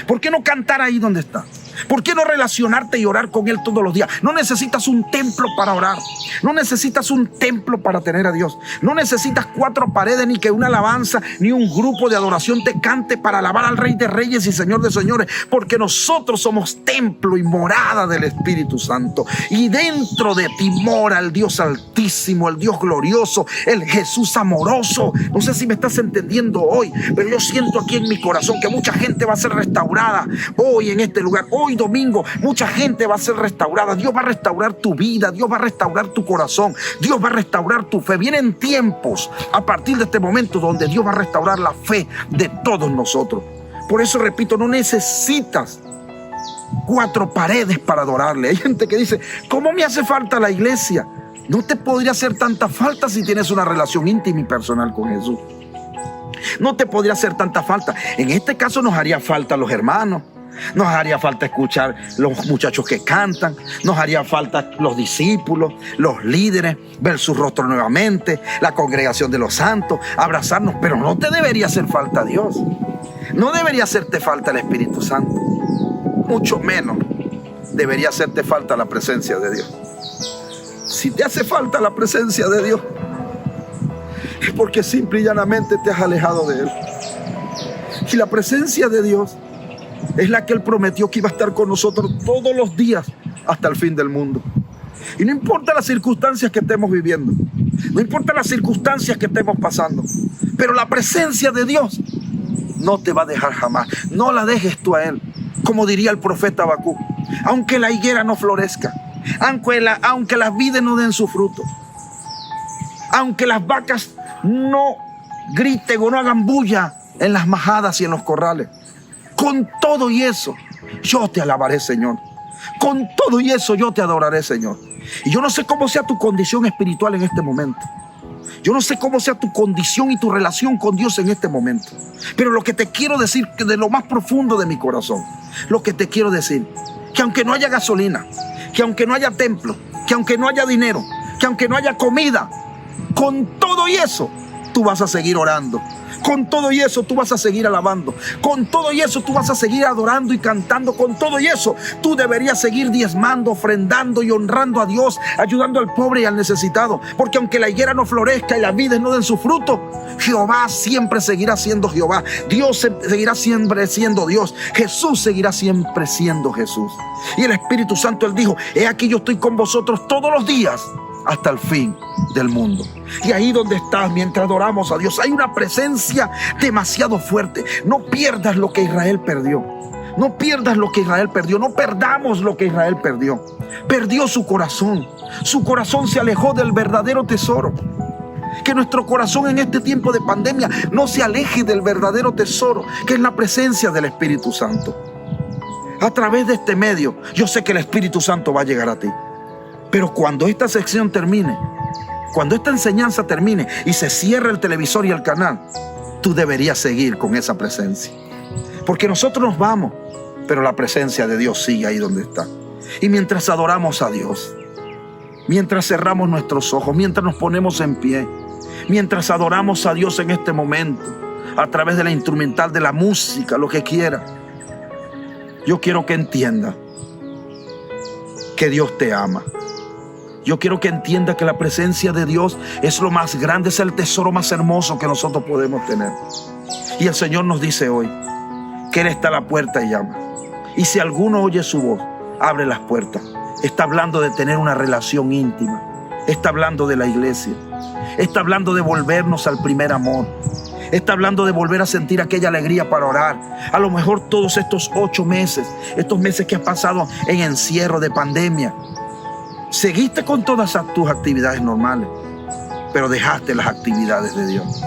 ¿Por qué no cantar ahí donde está? ¿Por qué no relacionarte y orar con Él todos los días? No necesitas un templo para orar. No necesitas un templo para tener a Dios. No necesitas 4 paredes, ni que una alabanza, ni un grupo de adoración te cante para alabar al Rey de Reyes y Señor de Señores. Porque nosotros somos templo y morada del Espíritu Santo. Y dentro de ti mora el Dios Altísimo, el Dios glorioso, el Jesús amoroso. No sé si me estás entendiendo hoy, pero yo siento aquí en mi corazón que mucha gente va a ser restaurada hoy en este lugar. Hoy domingo, mucha gente va a ser restaurada. Dios va a restaurar tu vida, Dios va a restaurar tu corazón, Dios va a restaurar tu fe. Vienen tiempos a partir de este momento donde Dios va a restaurar la fe de todos nosotros. Por eso repito, no necesitas 4 paredes para adorarle. Hay gente que dice, ¿cómo me hace falta la iglesia? No te podría hacer tanta falta si tienes una relación íntima y personal con Jesús. No te podría hacer tanta falta. En este caso nos haría falta los hermanos, Nos haría falta escuchar los muchachos que cantan. Nos haría falta los discípulos, los líderes, ver su rostro nuevamente, la congregación de los santos, abrazarnos. Pero no te debería hacer falta Dios. No debería hacerte falta el Espíritu Santo. Mucho menos debería hacerte falta la presencia de Dios. Si te hace falta la presencia de Dios, es porque simple y llanamente te has alejado de Él. Y la presencia de Dios es la que Él prometió que iba a estar con nosotros todos los días hasta el fin del mundo. Y no importa las circunstancias que estemos viviendo, no importa las circunstancias que estemos pasando, pero la presencia de Dios no te va a dejar jamás. No la dejes tú a Él. Como diría el profeta Habacuc, aunque la higuera no florezca, aunque las vides no den su fruto, aunque las vacas no griten o no hagan bulla en las majadas y en los corrales, con todo y eso yo te alabaré, Señor. Con todo y eso yo te adoraré, Señor. Y yo no sé cómo sea tu condición espiritual en este momento. Yo no sé cómo sea tu condición y tu relación con Dios en este momento. Pero lo que te quiero decir, que de lo más profundo de mi corazón, lo que te quiero decir, que aunque no haya gasolina, que aunque no haya templo, que aunque no haya dinero, que aunque no haya comida, con todo y eso tú vas a seguir orando. Con todo y eso tú vas a seguir alabando. Con todo y eso tú vas a seguir adorando y cantando. Con todo y eso tú deberías seguir diezmando, ofrendando y honrando a Dios, ayudando al pobre y al necesitado. Porque aunque la higuera no florezca y las vides no den su fruto, Jehová siempre seguirá siendo Jehová. Dios seguirá siempre siendo Dios. Jesús seguirá siempre siendo Jesús. Y el Espíritu Santo, Él dijo: he aquí yo estoy con vosotros todos los días hasta el fin del mundo. Y ahí donde estás, mientras adoramos a Dios, hay una presencia demasiado fuerte. No pierdas lo que Israel perdió. No pierdas lo que Israel perdió. No perdamos lo que Israel perdió. Perdió su corazón. Su corazón se alejó del verdadero tesoro. Que nuestro corazón en este tiempo de pandemia no se aleje del verdadero tesoro, que es la presencia del Espíritu Santo. A través de este medio, yo sé que el Espíritu Santo va a llegar a ti. Pero cuando esta sección termine, cuando esta enseñanza termine y se cierre el televisor y el canal, tú deberías seguir con esa presencia. Porque nosotros nos vamos, pero la presencia de Dios sigue ahí donde está. Y mientras adoramos a Dios, mientras cerramos nuestros ojos, mientras nos ponemos en pie, mientras adoramos a Dios en este momento, a través de la instrumental, de la música, lo que quiera, yo quiero que entienda que Dios te ama. Yo quiero que entienda que la presencia de Dios es lo más grande, es el tesoro más hermoso que nosotros podemos tener. Y el Señor nos dice hoy que Él está a la puerta y llama. Y si alguno oye su voz, abre las puertas. Está hablando de tener una relación íntima. Está hablando de la iglesia. Está hablando de volvernos al primer amor. Está hablando de volver a sentir aquella alegría para orar. A lo mejor todos estos 8 meses, estos meses que has pasado en encierro de pandemia, seguiste con todas tus actividades normales, pero dejaste las actividades de Dios.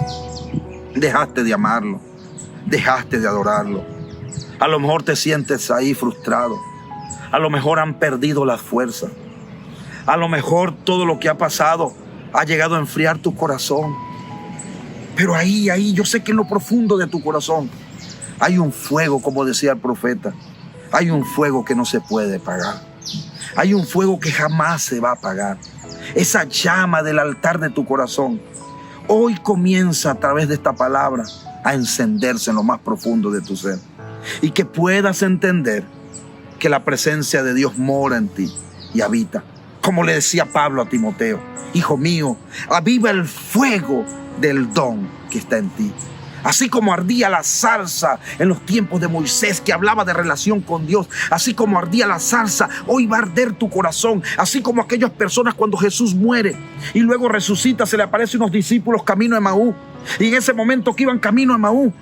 Dejaste de amarlo. Dejaste de adorarlo. A lo mejor te sientes ahí frustrado. A lo mejor han perdido las fuerzas. A lo mejor todo lo que ha pasado ha llegado a enfriar tu corazón. Pero ahí, yo sé que en lo profundo de tu corazón hay un fuego, como decía el profeta. Hay un fuego que no se puede apagar. Hay un fuego que jamás se va a apagar. Esa llama del altar de tu corazón hoy comienza a través de esta palabra a encenderse en lo más profundo de tu ser. Y que puedas entender que la presencia de Dios mora en ti y habita. Como le decía Pablo a Timoteo: hijo mío, aviva el fuego del don que está en ti. Así como ardía la zarza en los tiempos de Moisés, que hablaba de relación con Dios, así como ardía la zarza, hoy va a arder tu corazón. Así como aquellas personas cuando Jesús muere y luego resucita, se le aparecen unos discípulos camino a Emaús. Y en ese momento que iban camino a Emaús,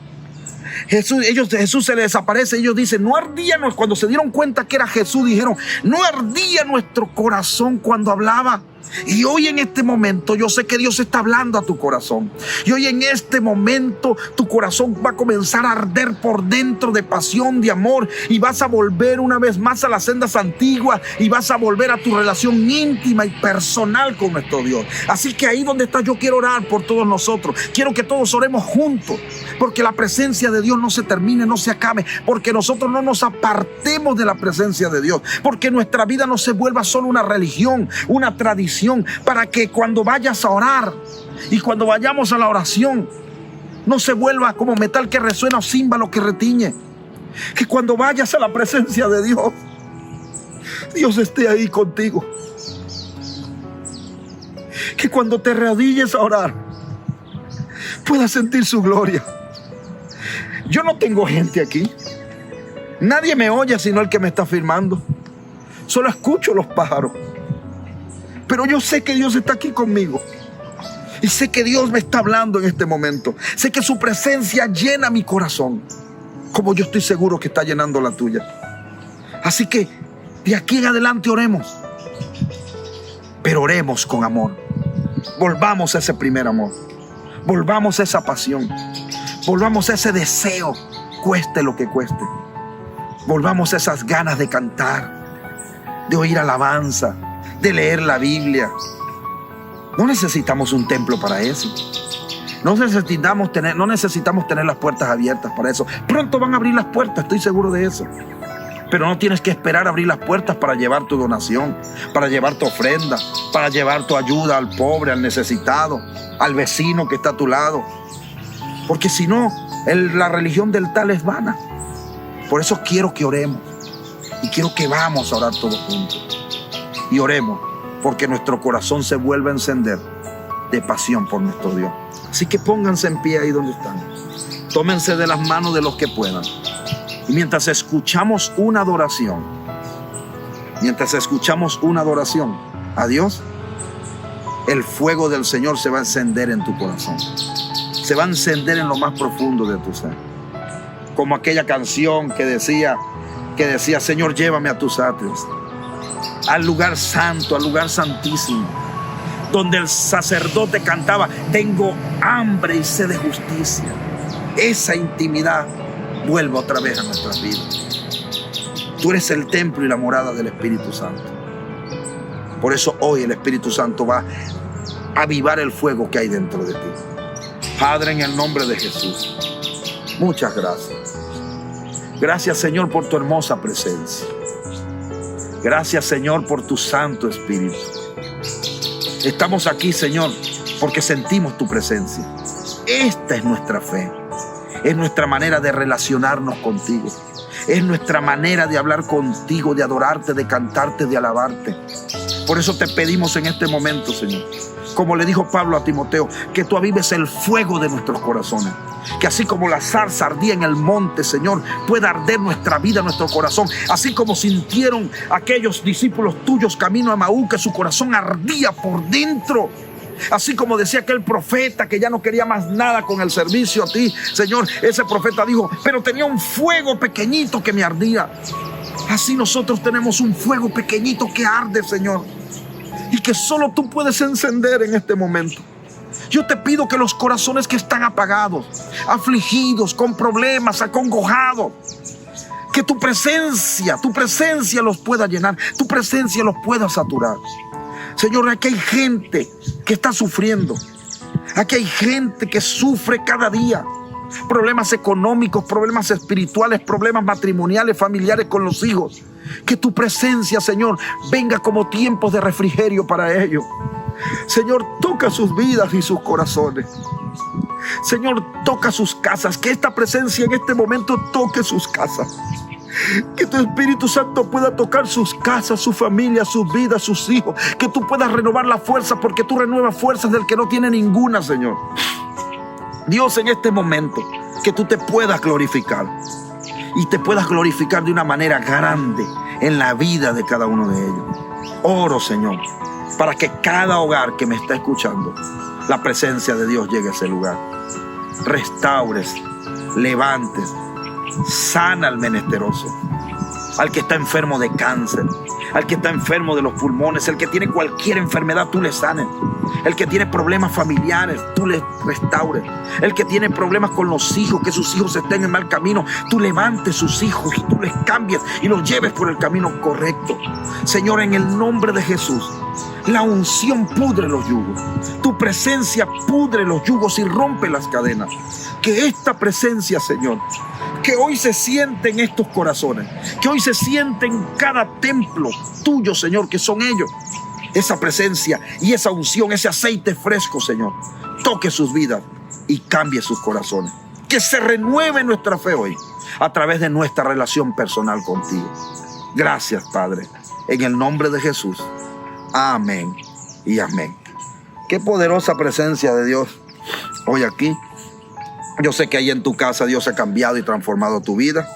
Jesús se les desaparece. Ellos dicen: no ardía, cuando se dieron cuenta que era Jesús, dijeron: no ardía nuestro corazón cuando hablaba Y hoy en este momento yo sé que Dios está hablando a tu corazón. Y hoy en este momento tu corazón va a comenzar a arder por dentro de pasión, de amor. Y vas a volver una vez más a las sendas antiguas. Y vas a volver a tu relación íntima y personal con nuestro Dios. Así que ahí donde estás, yo quiero orar por todos nosotros. Quiero que todos oremos juntos. Porque la presencia de Dios no se termine, no se acabe. Porque nosotros no nos apartemos de la presencia de Dios. Porque nuestra vida no se vuelva solo una religión, una tradición. Para que cuando vayas a orar y cuando vayamos a la oración no se vuelva como metal que resuena o címbalo que retiñe. Que cuando vayas a la presencia de Dios, Dios esté ahí contigo. Que cuando te arrodilles a orar puedas sentir su gloria. Yo no tengo gente aquí. Nadie me oye sino el que me está filmando. Solo escucho los pájaros. Pero yo sé que Dios está aquí conmigo. Y sé que Dios me está hablando en este momento. Sé que su presencia llena mi corazón, como yo estoy seguro que está llenando la tuya. Así que de aquí en adelante oremos. Pero oremos con amor. Volvamos a ese primer amor. Volvamos a esa pasión. Volvamos a ese deseo, cueste lo que cueste. Volvamos a esas ganas de cantar, de oír alabanza, de leer la Biblia. No necesitamos un templo para eso. No necesitamos tener las puertas abiertas para eso. Pronto van a abrir las puertas, estoy seguro de eso. Pero no tienes que esperar a abrir las puertas para llevar tu donación, para llevar tu ofrenda, para llevar tu ayuda al pobre, al necesitado, al vecino que está a tu lado. Porque si no, la religión del tal es vana. Por eso quiero que oremos. Y quiero que vamos a orar todos juntos. Y oremos porque nuestro corazón se vuelva a encender de pasión por nuestro Dios. Así que pónganse en pie ahí donde están. Tómense de las manos de los que puedan. Y mientras escuchamos una adoración a Dios, el fuego del Señor se va a encender en tu corazón. Se va a encender en lo más profundo de tu ser. Como aquella canción que decía, Señor, llévame a tus atrios, al lugar santo, al lugar santísimo, donde el sacerdote cantaba, tengo hambre y sed de justicia. Esa intimidad vuelve otra vez a nuestras vidas. Tú eres el templo y la morada del Espíritu Santo. Por eso hoy el Espíritu Santo va a avivar el fuego que hay dentro de ti. Padre, en el nombre de Jesús, muchas gracias. Gracias, Señor, por tu hermosa presencia. Gracias, Señor, por tu Santo Espíritu. Estamos aquí, Señor, porque sentimos tu presencia. Esta es nuestra fe. Es nuestra manera de relacionarnos contigo. Es nuestra manera de hablar contigo, de adorarte, de cantarte, de alabarte. Por eso te pedimos en este momento, Señor, como le dijo Pablo a Timoteo, que tú avives el fuego de nuestros corazones. Que así como la zarza ardía en el monte, Señor, pueda arder nuestra vida, nuestro corazón. Así como sintieron aquellos discípulos tuyos camino a Emaús, que su corazón ardía por dentro. Así como decía aquel profeta que ya no quería más nada con el servicio a ti, Señor, ese profeta dijo, pero tenía un fuego pequeñito que me ardía. Así nosotros tenemos un fuego pequeñito que arde, Señor, y que solo tú puedes encender en este momento. Yo te pido que los corazones que están apagados, afligidos, con problemas, acongojados, que tu presencia los pueda llenar, tu presencia los pueda saturar. Señor, aquí hay gente que está sufriendo. Aquí hay gente que sufre cada día. Problemas económicos, problemas espirituales, problemas matrimoniales, familiares con los hijos. Que tu presencia, Señor, venga como tiempos de refrigerio para ellos. Señor, toca sus vidas y sus corazones. Señor, toca sus casas. Que esta presencia en este momento toque sus casas. Que tu Espíritu Santo pueda tocar sus casas, su familia, sus vidas, sus hijos. Que tú puedas renovar la fuerza, porque tú renuevas fuerzas del que no tiene ninguna, Señor. Dios, en este momento, que tú te puedas glorificar. Y te puedas glorificar de una manera grande en la vida de cada uno de ellos. Oro, Señor, para que cada hogar que me está escuchando, la presencia de Dios llegue a ese lugar. Restaures, levantes, sana al menesteroso, al que está enfermo de cáncer, Al que está enfermo de los pulmones, el que tiene cualquier enfermedad, tú le sanes. El que tiene problemas familiares, tú le restaures. El que tiene problemas con los hijos, que sus hijos estén en mal camino, tú levantes sus hijos y tú les cambies y los lleves por el camino correcto. Señor, en el nombre de Jesús, la unción pudre los yugos. Tu presencia pudre los yugos y rompe las cadenas. Que esta presencia, Señor, que hoy se siente en estos corazones, que hoy se siente en cada templo tuyo, Señor, que son ellos. Esa presencia y esa unción, ese aceite fresco, Señor, toque sus vidas y cambie sus corazones. Que se renueve nuestra fe hoy a través de nuestra relación personal contigo. Gracias, Padre, en el nombre de Jesús. Amén y amén. Qué poderosa presencia de Dios hoy aquí. Yo sé que ahí en tu casa Dios ha cambiado y transformado tu vida.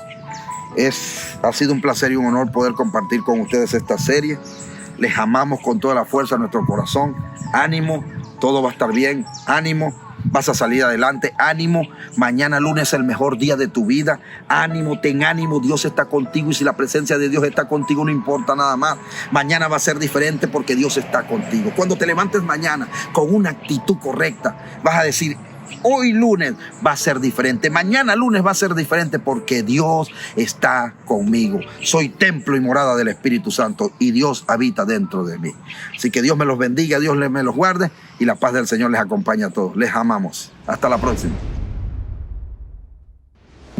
Ha sido un placer y un honor poder compartir con ustedes esta serie. Les amamos con toda la fuerza de nuestro corazón. Ánimo, todo va a estar bien. Ánimo, vas a salir adelante. Ánimo, mañana lunes es el mejor día de tu vida. Ánimo, ten ánimo, Dios está contigo. Y si la presencia de Dios está contigo, no importa nada más. Mañana va a ser diferente porque Dios está contigo. Cuando te levantes mañana con una actitud correcta, vas a decir: hoy lunes va a ser diferente, mañana lunes va a ser diferente porque Dios está conmigo. Soy templo y morada del Espíritu Santo y Dios habita dentro de mí. Así que Dios me los bendiga, Dios me los guarde y la paz del Señor les acompañe a todos. Les amamos. Hasta la próxima.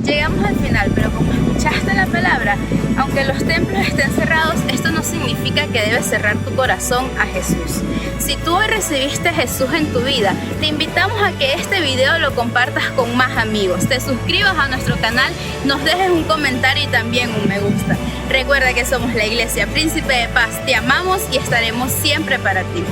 Llegamos al final, pero como escuchaste la palabra, aunque los templos estén cerrados, esto no significa que debes cerrar tu corazón a Jesús. Si tú hoy recibiste a Jesús en tu vida, te invitamos a que este video lo compartas con más amigos, te suscribas a nuestro canal, nos dejes un comentario y también un me gusta. Recuerda que somos la Iglesia Príncipe de Paz, te amamos y estaremos siempre para ti.